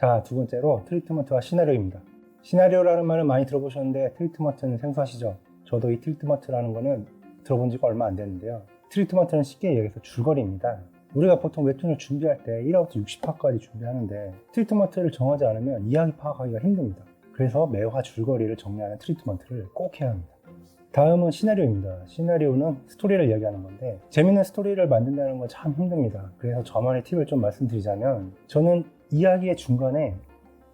자, 두 번째로 트리트먼트와 시나리오입니다. 시나리오라는 말은 많이 들어보셨는데 트리트먼트는 생소하시죠? 저도 이 트리트먼트라는 거는 들어본 지가 얼마 안 됐는데요. 트리트먼트는 쉽게 얘기해서 줄거리입니다. 우리가 보통 웹툰을 준비할 때 1화부터 60화까지 준비하는데 트리트먼트를 정하지 않으면 이야기 파악하기가 힘듭니다. 그래서 매화 줄거리를 정리하는 트리트먼트를 꼭 해야 합니다. 다음은 시나리오입니다. 시나리오는 스토리를 이야기하는 건데 재밌는 스토리를 만든다는 건 참 힘듭니다. 그래서 저만의 팁을 좀 말씀드리자면 저는 이야기의 중간에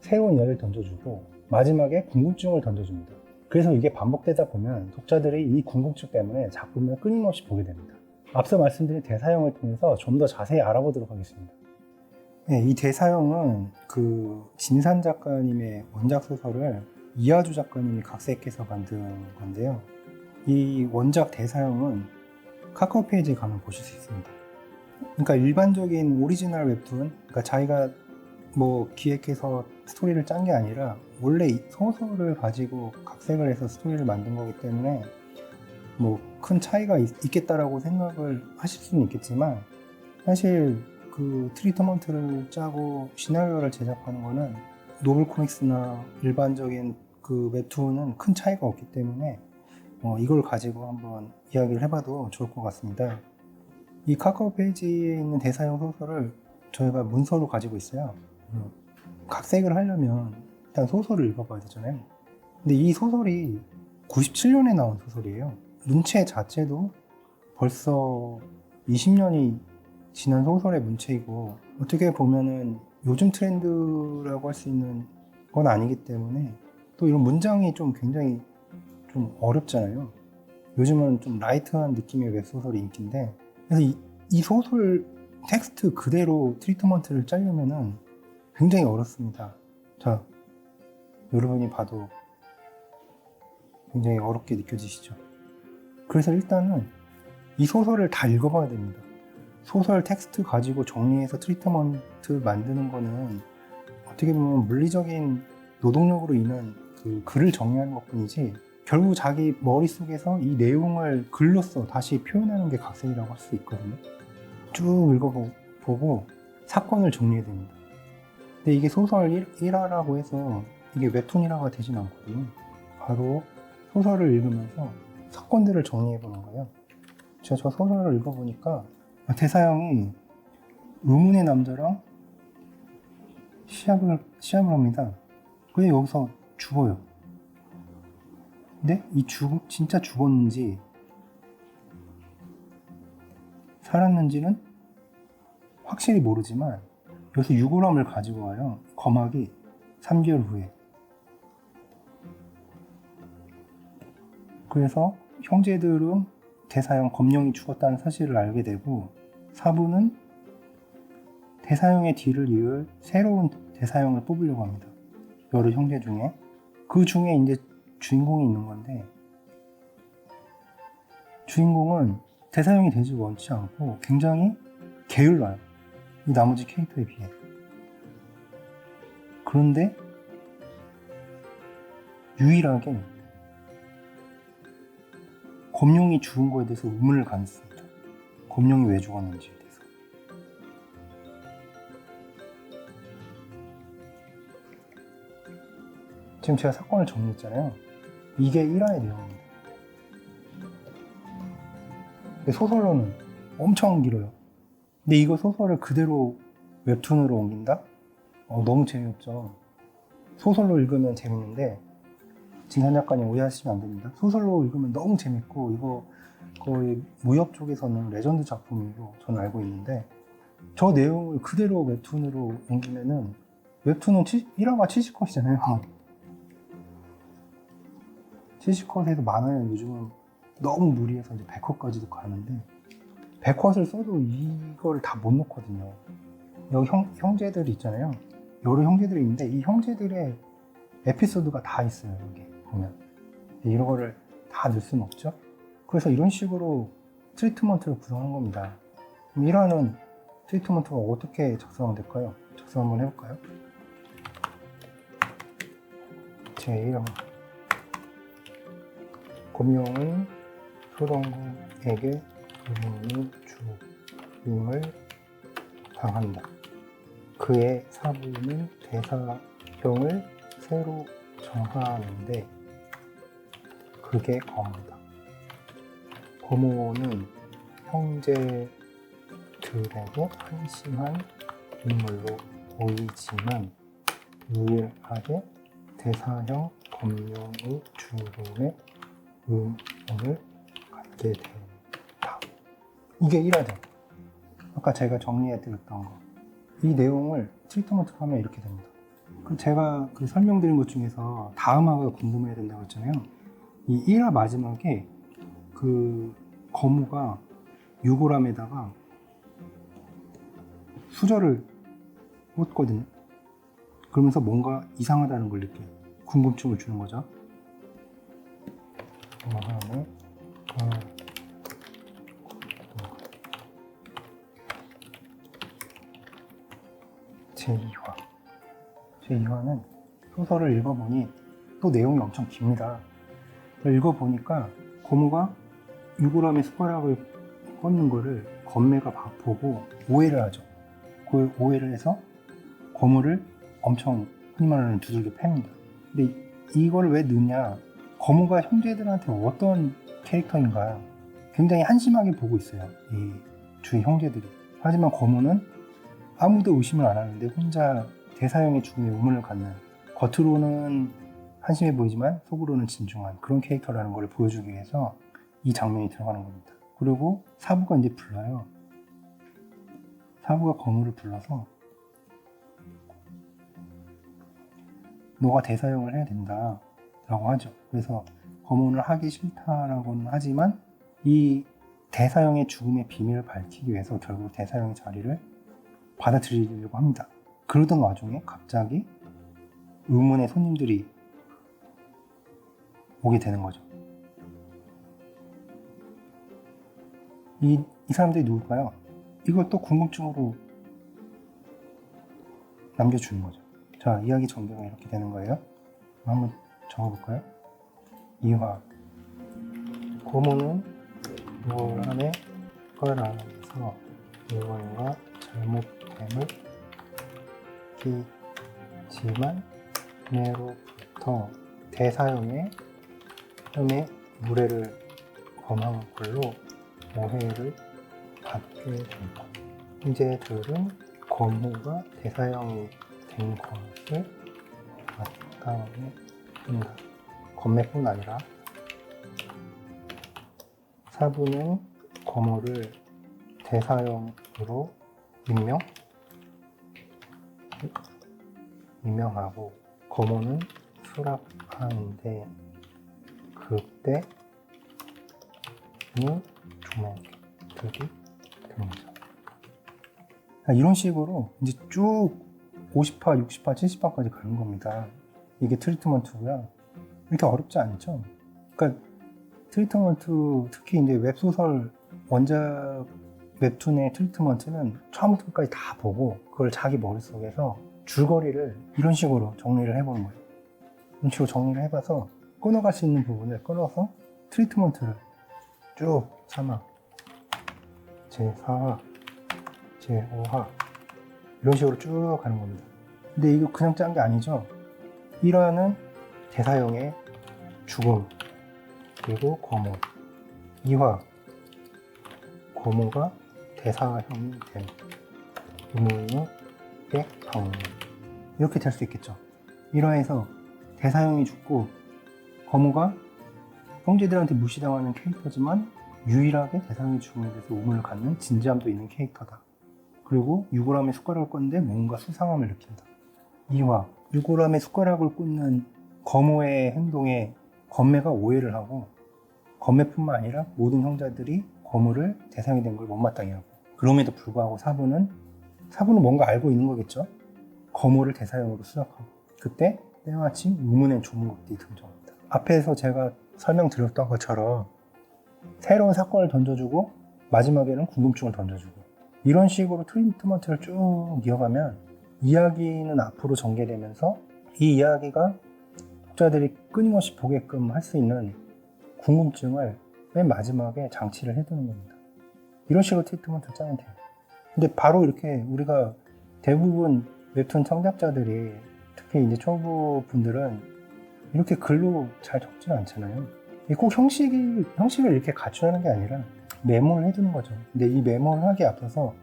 새로운 이야기를 던져주고 마지막에 궁금증을 던져줍니다. 그래서 이게 반복되다 보면 독자들이 이 궁금증 때문에 작품을 끊임없이 보게 됩니다. 앞서 말씀드린 대사형을 통해서 좀 더 자세히 알아보도록 하겠습니다. 네, 이 대사형은 진산 작가님의 원작 소설을 이하주 작가님이 각색해서 만든 건데요. 이 원작 대사형은 카카오 페이지에 가면 보실 수 있습니다. 그러니까 일반적인 오리지널 웹툰, 그러니까 자기가 기획해서 스토리를 짠 게 아니라 원래 소설을 가지고 각색을 해서 스토리를 만든 거기 때문에 큰 차이가 있겠다라고 생각을 하실 수는 있겠지만 사실 트리트먼트를 짜고 시나리오를 제작하는 거는 노블 코믹스나 일반적인 웹툰은 큰 차이가 없기 때문에 이걸 가지고 한번 이야기를 해봐도 좋을 것 같습니다. 이 카카오 페이지에 있는 대사형 소설을 저희가 문서로 가지고 있어요. 각색을 하려면 일단 소설을 읽어봐야 되잖아요. 근데 이 소설이 97년에 나온 소설이에요. 문체 자체도 벌써 20년이 지난 소설의 문체이고 어떻게 보면은 요즘 트렌드라고 할 수 있는 건 아니기 때문에 또 이런 문장이 굉장히 좀 어렵잖아요. 요즘은 좀 라이트한 느낌의 웹소설이 인기인데 그래서 이 소설 텍스트 그대로 트리트먼트를 짜려면은 굉장히 어렵습니다. 자, 여러분이 봐도 굉장히 어렵게 느껴지시죠? 그래서 일단은 이 소설을 다 읽어봐야 됩니다. 소설 텍스트 가지고 정리해서 트리트먼트 만드는 거는 어떻게 보면 물리적인 노동력으로 인한 글을 정리하는 것 뿐이지 결국 자기 머릿속에서 이 내용을 글로써 다시 표현하는 게 각색이라고 할 수 있거든요. 쭉 읽어보고 사건을 정리해야 됩니다. 근데 이게 소설 1화라고 해서 이게 웹툰이라고 되진 않거든요. 바로 소설을 읽으면서 사건들을 정리해보는 거예요. 제가 저 소설을 읽어보니까 대사형이 의문의 남자랑 시합을 합니다. 근데 여기서 죽어요. 근데 진짜 죽었는지 살았는지는 확실히 모르지만 여기서 유골함을 가지고 와요. 거막이 3개월 후에. 그래서 형제들은 대사형 검룡이 죽었다는 사실을 알게 되고 사부는 대사형의 뒤를 이을 새로운 대사형을 뽑으려고 합니다. 여러 형제 중에. 그 중에 이제 주인공이 있는 건데 주인공은 대사형이 되지 원치 않고 굉장히 게을러요. 이 나머지 캐릭터에 비해. 그런데 유일하게 검룡이 죽은 거에 대해서 의문을 갖습니다. 검룡이 왜 죽었는지에 대해서. 지금 제가 사건을 정리했잖아요. 이게 1화의 내용입니다. 근데 소설로는 엄청 길어요. 근데 이거 소설을 그대로 웹툰으로 옮긴다? 너무 재미없죠. 소설로 읽으면 재밌는데 진산 작가님 오해하시면 안 됩니다. 소설로 읽으면 너무 재밌고 이거 거의 무협 쪽에서는 레전드 작품으로 저는 알고 있는데 저 내용을 그대로 웹툰으로 옮기면은 웹툰은 1화가 70컷이잖아요. 70컷에도 많아요. 요즘은 너무 무리해서 이제 100컷까지도 가는데 100컷을 써도 이걸 다 못 놓거든요. 여기 형제들이 있잖아요. 여러 형제들이 있는데 이 형제들의 에피소드가 다 있어요. 여기 보면 이런 거를 다 넣을 수는 없죠. 그래서 이런 식으로 트리트먼트를 구성한 겁니다. 그럼 1화는 트리트먼트가 어떻게 작성하면 될까요? 작성 한번 해볼까요? 제1화 검룡은 소동국에게 의문의 죽임을 당한다. 그의 사부는 대사형을 새로 정하는데 그게 거모다. 거모는 형제들에게 한심한 인물로 보이지만 유일하게 대사형 검령의 주름에 의문을 갖게 된다. 이게 1화죠. 아까 제가 정리해드렸던 거. 이 내용을 트리트먼트로 하면 이렇게 됩니다. 그럼 제가 그 설명드린 것 중에서 다음 화가 궁금해야 된다고 했잖아요. 이 1화 마지막에 그 거무가 유골함에다가 수저를 꽂거든요. 그러면서 뭔가 이상하다는 걸 느껴요. 궁금증을 주는 거죠. 제2화. 제2화는 소설을 읽어보니 또 내용이 엄청 깁니다. 읽어보니까 거무가 유골함에 숟가락을 꽂는 거를 건매가 보고 오해를 하죠. 그 오해를 해서 거무를 엄청 흔히 말하는 두들겨 팹니다. 근데 이걸 왜 넣냐? 거무가 형제들한테 어떤 캐릭터인가 굉장히 한심하게 보고 있어요. 이 주위 형제들이. 하지만 거무는 아무도 의심을 안 하는데 혼자 대사형의 죽음에 의문을 갖는, 겉으로는 한심해 보이지만 속으로는 진중한 그런 캐릭터라는 걸 보여주기 위해서 이 장면이 들어가는 겁니다. 그리고 사부가 이제 불러요. 사부가 거무를 불러서 너가 대사형을 해야 된다 라고 하죠. 그래서 거무는 하기 싫다라고는 하지만 이 대사형의 죽음의 비밀을 밝히기 위해서 결국 대사형의 자리를 받아들이려고 합니다. 그러던 와중에 갑자기 의문의 손님들이 오게 되는 거죠. 이 사람들이 누굴까요? 이걸 또 궁금증으로 남겨주는 거죠. 자, 이야기 전개가 이렇게 되는 거예요. 한번 적어볼까요? 2화. 고모는 유골함에 숟가락에서 물건과 잘못됨을 끼지만 그네로부터 대사형의 흠에 무례를 범한 걸로 오해를 받게 된다. 형제들은 거무가 대사형이 된 것을 마땅히 한다. 건매뿐 아니라 사부는 거무를 대사형으로 임명하고 거무는 수락하는데 그때 이 조목들이 됩니다. 이런 식으로 이제 쭉 50화, 60화, 70화까지 가는 겁니다. 이게 트리트먼트고요. 이렇게 어렵지 않죠? 그러니까 트리트먼트, 특히 이제 웹소설 원작 웹툰의 트리트먼트는 처음부터 끝까지 다 보고 그걸 자기 머릿속에서 줄거리를 이런 식으로 정리를 해보는 거예요. 이런 식으로 정리를 해봐서 끊어갈 수 있는 부분을 끊어서 트리트먼트를 쭉 삼아 제4화, 제5화 이런 식으로 쭉 가는 겁니다. 근데 이거 그냥 짠 게 아니죠. 1화는 대사형의 죽음 그리고 거모, 2화 거모가 대사형이 된 의문의 방문, 이렇게 될 수 있겠죠. 1화에서 대사형이 죽고 거모가 형제들한테 무시당하는 캐릭터지만 유일하게 대사형이 죽음에 대해서 의문을 갖는 진지함도 있는 캐릭터다. 그리고 유골함에 숟가락을 꽂는데 뭔가 수상함을 느낀다. 2화 유골함에 숟가락을 꽂는 거모의 행동에 건매가 오해를 하고 건매뿐만 아니라 모든 형제들이 거모를 대상이 된 걸 못마땅해 하고, 그럼에도 불구하고 사부는 뭔가 알고 있는 거겠죠. 거모를 대사형으로 수락하고, 그때 때마침 의문의 조문극들이 등장합니다. 앞에서 제가 설명드렸던 것처럼 새로운 사건을 던져주고 마지막에는 궁금증을 던져주고, 이런 식으로 트리트먼트를 쭉 이어가면 이야기는 앞으로 전개되면서 이 이야기가 독자들이 끊임없이 보게끔 할 수 있는 궁금증을 맨 마지막에 장치를 해두는 겁니다. 이런 식으로 트리트먼트를 짜면 돼요. 근데 바로 이렇게 우리가 대부분 웹툰 창작자들이 특히 이제 초보 분들은 이렇게 글로 잘 적지는 않잖아요. 이게 꼭 형식을 이렇게 갖추는 게 아니라 메모를 해두는 거죠. 근데 이 메모를 하기 앞서서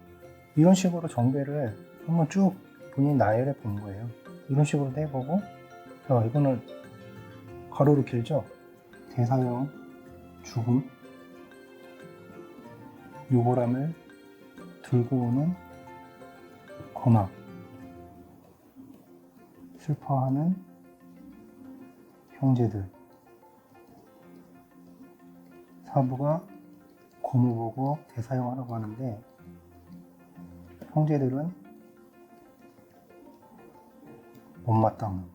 이런 식으로 정배를 한번 쭉 본인이 나열해 보는 거예요. 이런 식으로도 해보고, 이거는 가로로 길죠? 대사형, 죽음, 요보람을 들고 오는 거막, 슬퍼하는 형제들, 사부가 고무 보고 대사형 하라고 하는데, 형제들은 못마땅함,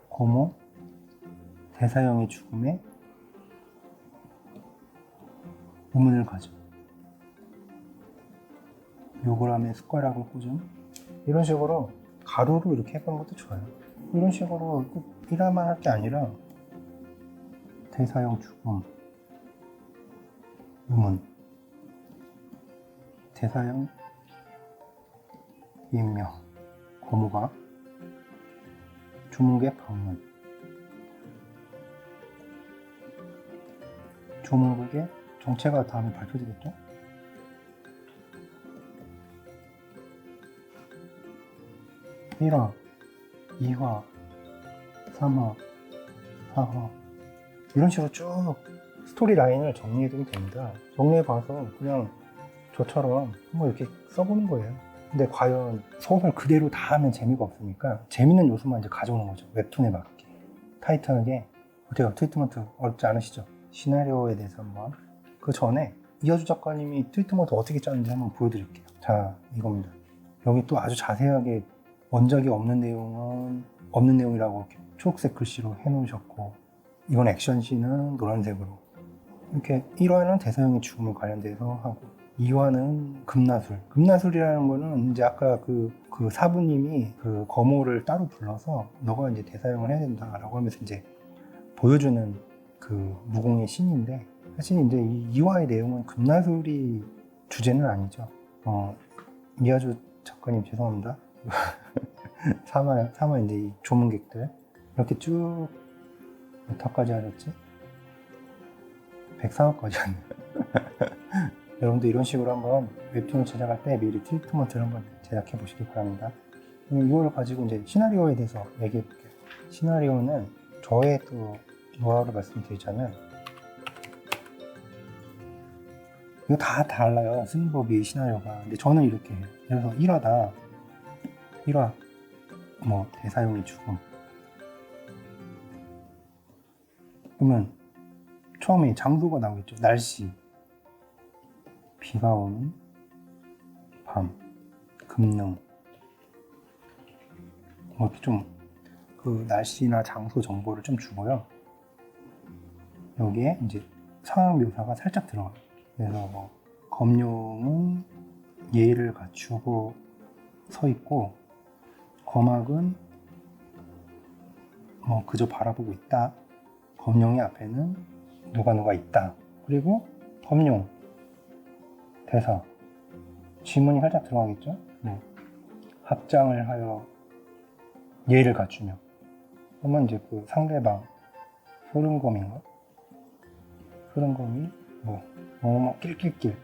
고모, 대사형의 죽음에 의문을 가져. 요구람에 숟가락을 꽂음. 이런 식으로 가로로 이렇게 해보는 것도 좋아요. 이런 식으로 꼭 일화만 할 게 아니라 대사형 죽음, 의문, 대사형 임명, 고모가 조문객 방문, 조문국의 정체가 다음에 발표되겠죠? 일화 2화, 3화, 4화 이런 식으로 쭉 스토리 라인을 정리해두면 됩니다. 정리해봐서 그냥 저처럼 한번 이렇게 써보는 거예요. 근데 과연 소설 그대로 다 하면 재미가 없으니까 재밌는 요소만 이제 가져오는 거죠. 웹툰에 맞게. 타이트하게. 어때요? 트리트먼트 어렵지 않으시죠? 시나리오에 대해서 한번. 그 전에 이하주 작가님이 트리트먼트 어떻게 짜는지 한번 보여드릴게요. 자, 이겁니다. 여기 또 아주 자세하게 원작이 없는 내용은 없는 내용이라고 이렇게 초록색 글씨로 해놓으셨고, 이건 액션씬은 노란색으로. 이렇게 1화는 대사형의 죽음을 관련돼서 하고, 2화는 금나술. 금나술이라는 거는 이제 아까 그 사부님이 그 거모를 따로 불러서 너가 이제 대사형을 해야 된다라고 하면서 이제 보여주는 그 무공의 신인데, 사실 이제 이 2화의 내용은 금나술이 주제는 아니죠. 이하주 작가님 죄송합니다. 3화 이제 이 조문객들 이렇게 쭉 몇 화까지 하셨지? 104화까지 하네. 여러분도 이런 식으로 한번 웹툰을 제작할 때 미리 트리트먼트를 한번 제작해 보시기 바랍니다. 이걸 가지고 이제 시나리오에 대해서 얘기해 볼게요. 시나리오는 저의 또 노하우를 말씀드리자면, 이거 다 달라요. 쓰는 법이 시나리오가. 근데 저는 이렇게 해요. 그래서 1화 뭐 대사용의 죽음. 그러면 처음에 장소가 나오겠죠. 날씨, 비가 오는 밤, 금능. 뭐 이렇게 좀 그 날씨나 장소 정보를 좀 주고요. 여기에 이제 상황 묘사가 살짝 들어가요. 그래서 뭐 검룡은 예의를 갖추고 서 있고, 거막은 뭐 그저 바라보고 있다. 검룡의 앞에는 누가 있다. 그리고 검룡 대사 지문이 살짝 들어가겠죠. 네. 합장을 하여 예의를 갖추며. 그러면 이제 그 상대방 흐름검인가? 흐름검이 뭐 낄낄낄.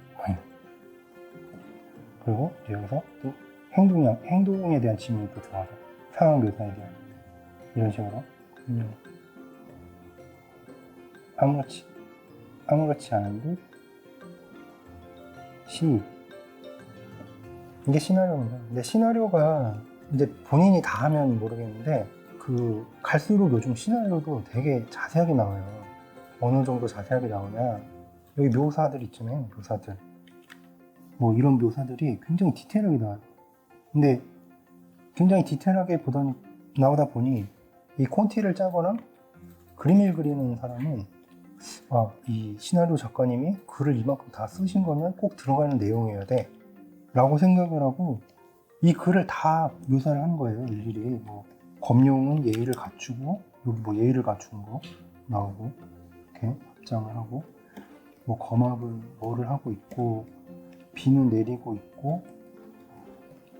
그리고 이제 여기서 또 행동에 대한 지문이 또 들어가죠. 상황 묘사에 대한. 이런 식으로. 아무렇지 않은 듯 시. 이게 시나리오입니다. 근데 시나리오가 이제 본인이 다 하면 모르겠는데, 그 갈수록 요즘 시나리오도 되게 자세하게 나와요. 어느 정도 자세하게 나오냐, 여기 묘사들 있잖아요. 묘사들. 뭐 이런 묘사들이 굉장히 디테일하게 나와요. 근데 굉장히 디테일하게 나오다 보니 이 콘티를 짜거나 그림을 그리는 사람은 이 시나리오 작가님이 글을 이만큼 다 쓰신 거면 꼭 들어가는 내용이어야 돼 라고 생각을 하고 이 글을 다 묘사를 하는 거예요. 일일이. 뭐 검룡은 예의를 갖추고, 여기 뭐 예의를 갖추는 거 나오고, 이렇게 합장을 하고, 뭐 거막은 뭐를 하고 있고, 비는 내리고 있고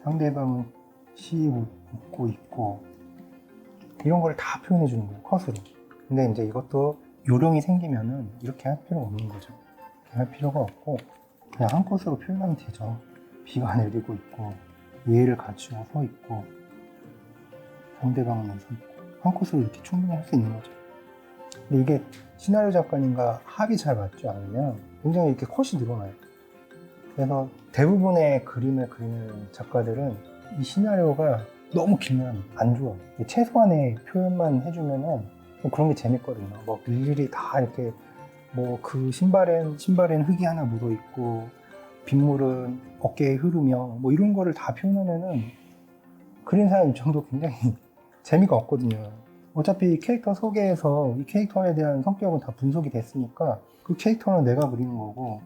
상대방은 시 웃고 있고 이런 걸 다 표현해 주는 거예요, 컷으로. 근데 이제 이것도 요령이 생기면은 이렇게 할 필요가 없는 거죠. 이렇게 할 필요가 없고 그냥 한 컷으로 표현하면 되죠. 비가 내리고 있고 예의를 갖추고 서 있고 상대방은 서 있고 한 컷으로 이렇게 충분히 할 수 있는 거죠. 근데 이게 시나리오 작가님과 합이 잘 맞지 않으면 굉장히 이렇게 컷이 늘어나요. 그래서 대부분의 그림을 그리는 작가들은 이 시나리오가 너무 길면 안 좋아. 최소한의 표현만 해주면은 그런 게 재밌거든요. 뭐 일일이 다 이렇게 뭐 그 신발엔 흙이 하나 묻어 있고 빗물은 어깨에 흐르며 뭐 이런 거를 다 표현하면은 그린 사람 입장도 굉장히 재미가 없거든요. 어차피 캐릭터 소개에서 이 캐릭터에 대한 성격은 다 분석이 됐으니까 그 캐릭터는 내가 그리는 거고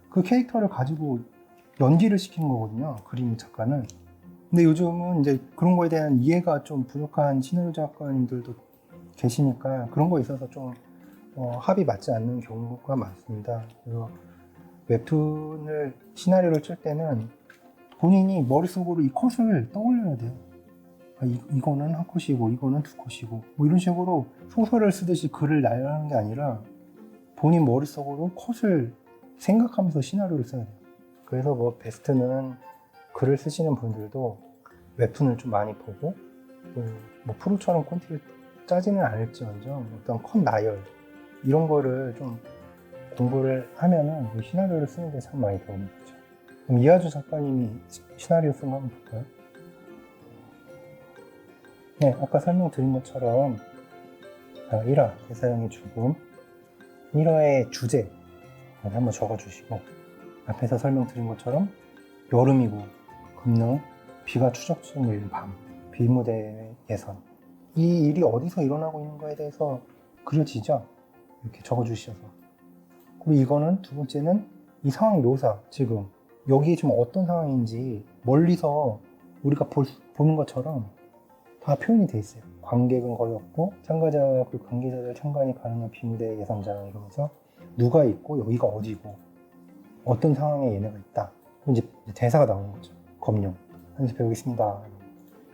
그 캐릭터를 가지고 연기를 시키는 거거든요, 그림 작가는. 근데 요즘은 이제 그런 거에 대한 이해가 좀 부족한 시나리오 작가님들도 계시니까 그런 거에 있어서 좀 합이 맞지 않는 경우가 많습니다. 그래서 웹툰을 시나리오를 쓸 때는 본인이 머릿속으로 이 컷을 떠올려야 돼요. 이거는 한 컷이고 이거는 두 컷이고 뭐 이런 식으로 소설을 쓰듯이 글을 나열하는 게 아니라 본인 머릿속으로 컷을 생각하면서 시나리오를 써야 돼요. 그래서 뭐 베스트는 글을 쓰시는 분들도 웹툰을 좀 많이 보고 또 뭐 프로처럼 콘티를 짜지는 않을지언정 어떤 컷 나열 이런 거를 좀 공부를 하면은 이 시나리오를 쓰는 데 참 많이 도움이 되죠. 그럼 이하주 작가님이 시나리오 쓴 거 한번 볼까요? 네, 아까 설명드린 것처럼 1화 대사형의 죽음, 1화의 주제 한번 적어주시고 앞에서 설명드린 것처럼 여름이고 금능, 비가 추적추적 내리는 밤, 비무대의 예선 이 일이 어디서 일어나고 있는 거에 대해서 그려지죠? 이렇게 적어주셔서 그리고 이거는 두 번째는 이 상황 묘사 지금 여기 지금 어떤 상황인지 멀리서 우리가 보는 것처럼 다 표현이 돼 있어요. 관객은 거의 없고 참가자와 그 관계자들 참관이 가능한 비무대 예선장 이러면서 누가 있고 여기가 어디고 어떤 상황에 얘네가 있다. 그럼 이제 대사가 나오는 거죠. 검룡 한시 배우겠습니다.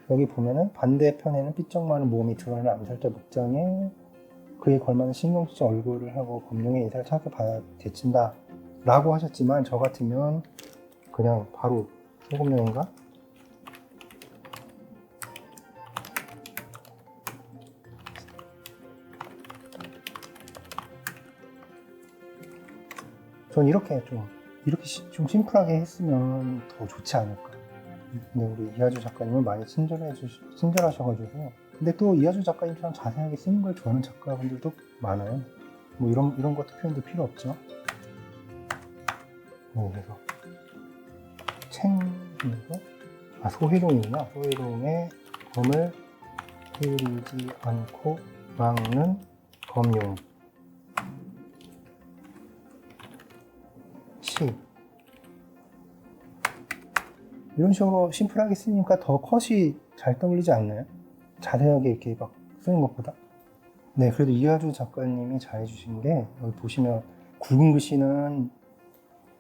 여기 보면은 반대편에는 삐쩍 마른 몸이 드러나는 암살자 목장에 그에 걸맞는 신경쓰지 얼굴을 하고 검룡의 인사를 차갑게 받아 대친다 라고 하셨지만 저 같으면 그냥 바로 소검룡인가? 전 이렇게 좀 심플하게 했으면 더 좋지 않을까. 근데 우리 이하주 작가님은 많이 친절하셔가지고 근데 또 이하주 작가님처럼 자세하게 쓰는 걸 좋아하는 작가분들도 많아요. 뭐 이런 것도 표현도 필요 없죠. 그래서 소희룡이구나. 소희룡의 검을 흐리지 않고 막는 검용 시 이런 식으로 심플하게 쓰니까 더 컷이 잘 떠올리지 않나요? 자세하게 이렇게 막 쓰는 것보다. 네, 그래도 이하주 작가님이 잘해주신 게 여기 보시면 굵은 글씨는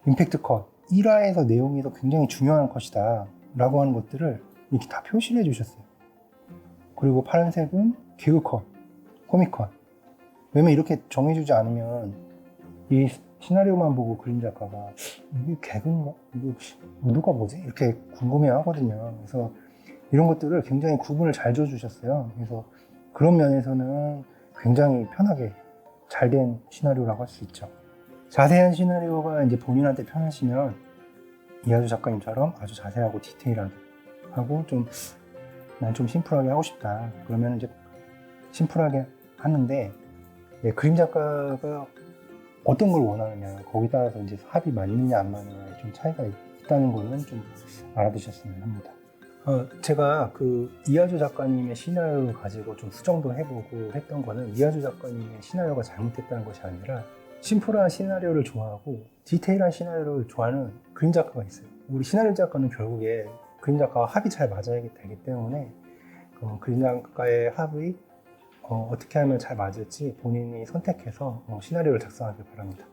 임팩트 컷 1화에서 내용에서 굉장히 중요한 컷이다 라고 하는 것들을 이렇게 다 표시를 해주셨어요. 그리고 파란색은 개그 컷, 코믹 컷. 왜냐면 이렇게 정해주지 않으면 이 시나리오만 보고 그림 작가가 이게 개그인가? 이거 누가 뭐지? 이렇게 궁금해 하거든요. 그래서 이런 것들을 굉장히 구분을 잘 줘주셨어요. 그래서 그런 면에서는 굉장히 편하게 잘 된 시나리오라고 할 수 있죠. 자세한 시나리오가 이제 본인한테 편하시면 이하주 작가님처럼 아주 자세하고 디테일하게 하고 난 좀 심플하게 하고 싶다. 그러면 이제 심플하게 하는데 그림 작가가 어떤 걸 원하느냐 거기에 따라서 이제 합이 맞느냐 안 맞느냐 좀 차이가 있다는 거는 좀 알아두셨으면 합니다. 제가 그 이하주 작가님의 시나리오를 가지고 좀 수정도 해보고 했던 거는 이하주 작가님의 시나리오가 잘못됐다는 것이 아니라 심플한 시나리오를 좋아하고 디테일한 시나리오를 좋아하는 그림 작가가 있어요. 우리 시나리오 작가는 결국에 그림 작가와 합이 잘 맞아야 되기 때문에 그림 작가의 합이 어떻게 하면 잘 맞을지 본인이 선택해서 시나리오를 작성하길 바랍니다.